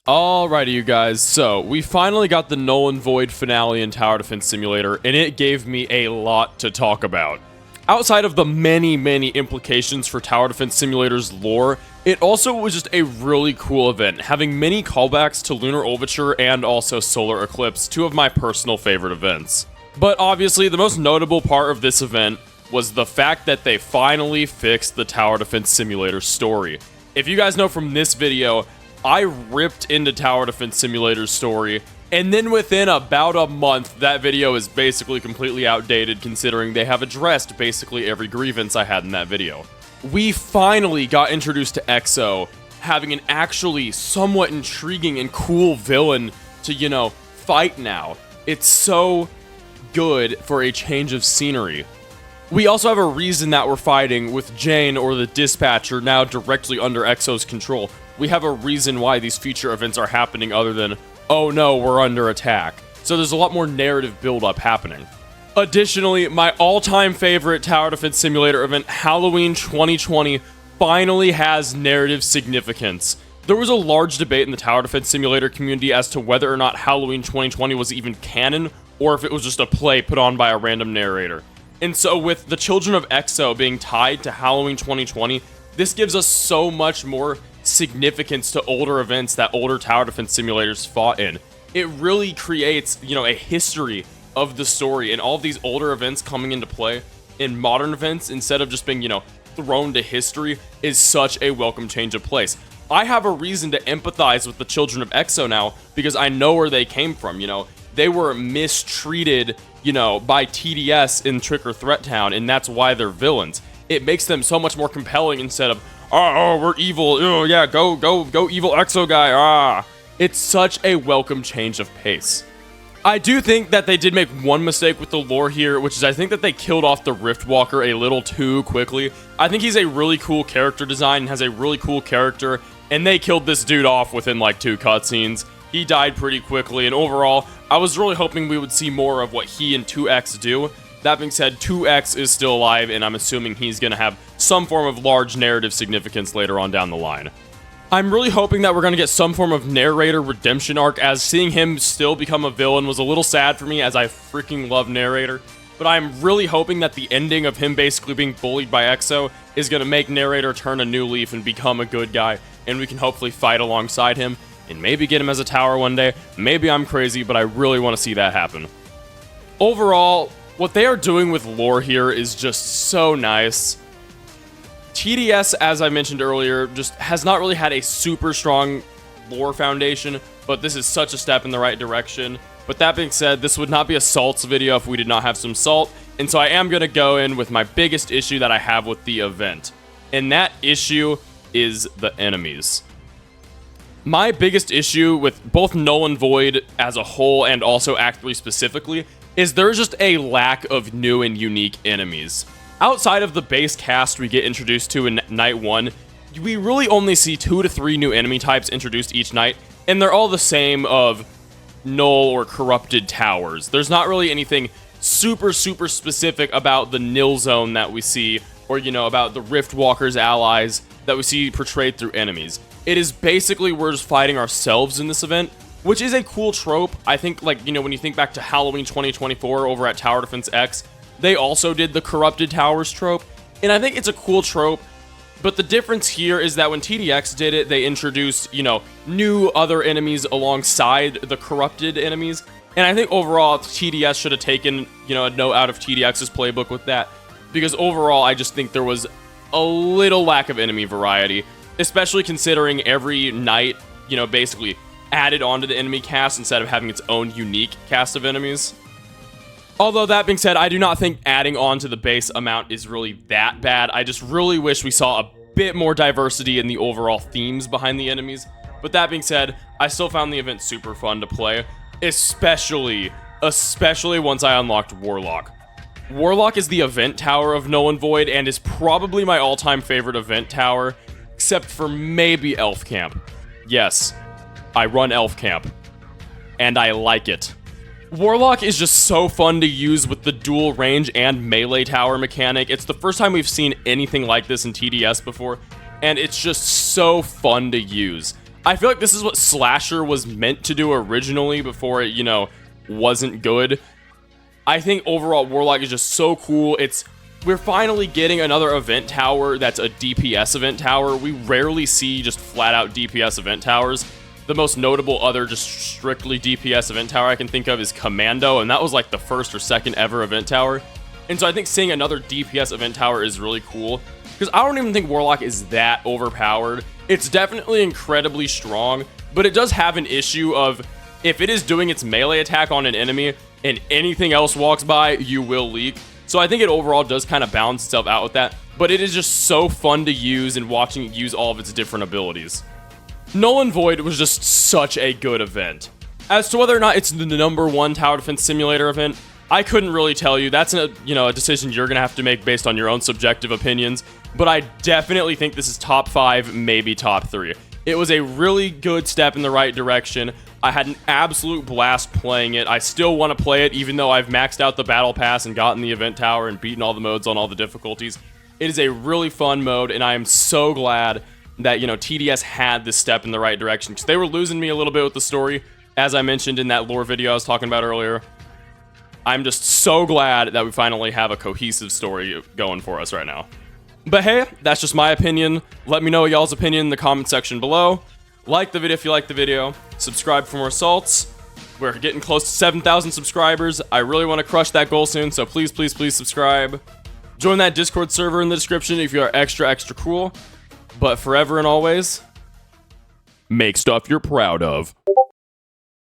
Alrighty, you guys, so we finally got the Null and Void finale in Tower Defense Simulator, and it gave me a lot to talk about. Outside of the many implications for Tower Defense Simulator's lore, it also was just a really cool event, having many callbacks to Lunar Overture and also Solar Eclipse, two of my personal favorite events. But obviously, the most notable part of this event was the fact that they finally fixed the Tower Defense Simulator story. If you guys know from this video, I ripped into Tower Defense Simulator's story, and then within about a month, that video is basically completely outdated considering they have addressed basically every grievance I had in that video. We finally got introduced to EXO, having an actually somewhat intriguing and cool villain to, fight now. It's so good for a change of scenery. We also have a reason that we're fighting with Jane or the Dispatcher now directly under EXO's control. We have a reason why these future events are happening other than, oh no, we're under attack. So there's a lot more narrative build-up happening. Additionally, my all-time favorite Tower Defense Simulator event, Halloween 2020, finally has narrative significance. There was a large debate in the Tower Defense Simulator community as to whether or not Halloween 2020 was even canon, or if it was just a play put on by a random narrator. And so with the Children of EXO being tied to Halloween 2020, this gives us so much more significance to older events that older Tower Defense Simulators fought in. It really creates, a history of the story, and all of these older events coming into play in modern events instead of just being, thrown to history is such a welcome change of place. I have a reason to empathize with the Children of EXO now because I know where they came from, They were mistreated, by TDS in Trick or Threat Town, and that's why they're villains. It makes them so much more compelling instead of, oh, we're evil. Oh, yeah, go evil EXO guy. Ah. It's such a welcome change of pace. I do think that they did make one mistake with the lore here, which is I think that they killed off the Riftwalker a little too quickly. I think he's a really cool character design and has a really cool character, and they killed this dude off within like 2 cutscenes. He died pretty quickly, and overall, I was really hoping we would see more of what he and 2X do. That being said, 2X is still alive, and I'm assuming he's going to have some form of large narrative significance later on down the line. I'm really hoping that we're going to get some form of narrator redemption arc, as seeing him still become a villain was a little sad for me, as I freaking love narrator. But I'm really hoping that the ending of him basically being bullied by EXO is going to make narrator turn a new leaf and become a good guy, and we can hopefully fight alongside him, and maybe get him as a tower one day. Maybe I'm crazy, but I really want to see that happen. Overall, what they are doing with lore here is just so nice. TDS, as I mentioned earlier, just has not really had a super strong lore foundation, but this is such a step in the right direction. But that being said, this would not be a salts video if we did not have some salt, and so I am going to go in with my biggest issue that I have with the event. And that issue is the enemies. My biggest issue with both Null and Void as a whole and also Act 3 specifically is there's just a lack of new and unique enemies. Outside of the base cast we get introduced to in Night 1, we really only see 2 to 3 new enemy types introduced each night, and they're all the same of Null or Corrupted Towers. There's not really anything super specific about the Nil Zone that we see, or about the Riftwalker's allies that we see portrayed through enemies. It is basically we're just fighting ourselves in this event, which is a cool trope. I think, when you think back to Halloween 2024 over at Tower Defense X, they also did the Corrupted Towers trope, and I think it's a cool trope, but the difference here is that when TDX did it, they introduced, new other enemies alongside the corrupted enemies, and I think overall, TDS should have taken, a note out of TDX's playbook with that, because overall, I just think there was a little lack of enemy variety, especially considering every night, basically added onto the enemy cast instead of having its own unique cast of enemies. Although that being said, I do not think adding on to the base amount is really that bad. I just really wish we saw a bit more diversity in the overall themes behind the enemies. But that being said, I still found the event super fun to play, especially once I unlocked Warlock. Warlock is the event tower of Null and Void and is probably my all-time favorite event tower, except for maybe Elf Camp. Yes, I run Elf Camp, and I like it. Warlock is just so fun to use with the dual range and melee tower mechanic. It's the first time we've seen anything like this in TDS before, and it's just so fun to use. I feel like this is what Slasher was meant to do originally before it, you know, wasn't good. I think overall Warlock is just so cool. We're finally getting another event tower that's a DPS event tower. We rarely see just flat out DPS event towers. The most notable other just strictly DPS event tower I can think of is Commando, and that was like the first or second ever event tower. And so I think seeing another DPS event tower is really cool, because I don't even think Warlock is that overpowered. It's definitely incredibly strong, but it does have an issue of if it is doing its melee attack on an enemy and anything else walks by, you will leak. So I think it overall does kind of balance itself out with that, but it is just so fun to use and watching it use all of its different abilities. Null and Void was just such a good event. As to whether or not it's the #1 tower defense simulator event, I couldn't really tell you. That's a decision you're gonna have to make based on your own subjective opinions, but I definitely think this is top 5, maybe top 3. It was a really good step in the right direction. I had an absolute blast playing it. I still want to play it, even though I've maxed out the battle pass and gotten the event tower and beaten all the modes on all the difficulties. It is a really fun mode, and I am so glad that, you know, TDS had this step in the right direction, because they were losing me a little bit with the story, as I mentioned in that lore video I was talking about earlier. I'm just so glad that we finally have a cohesive story going for us right now. But hey, that's just my opinion. Let me know y'all's opinion in the comment section below. Like the video if you like the video. Subscribe for more assaults. We're getting close to 7,000 subscribers. I really want to crush that goal soon, so please, please, please subscribe. Join that Discord server in the description if you are extra, extra cool. But forever and always, make stuff you're proud of.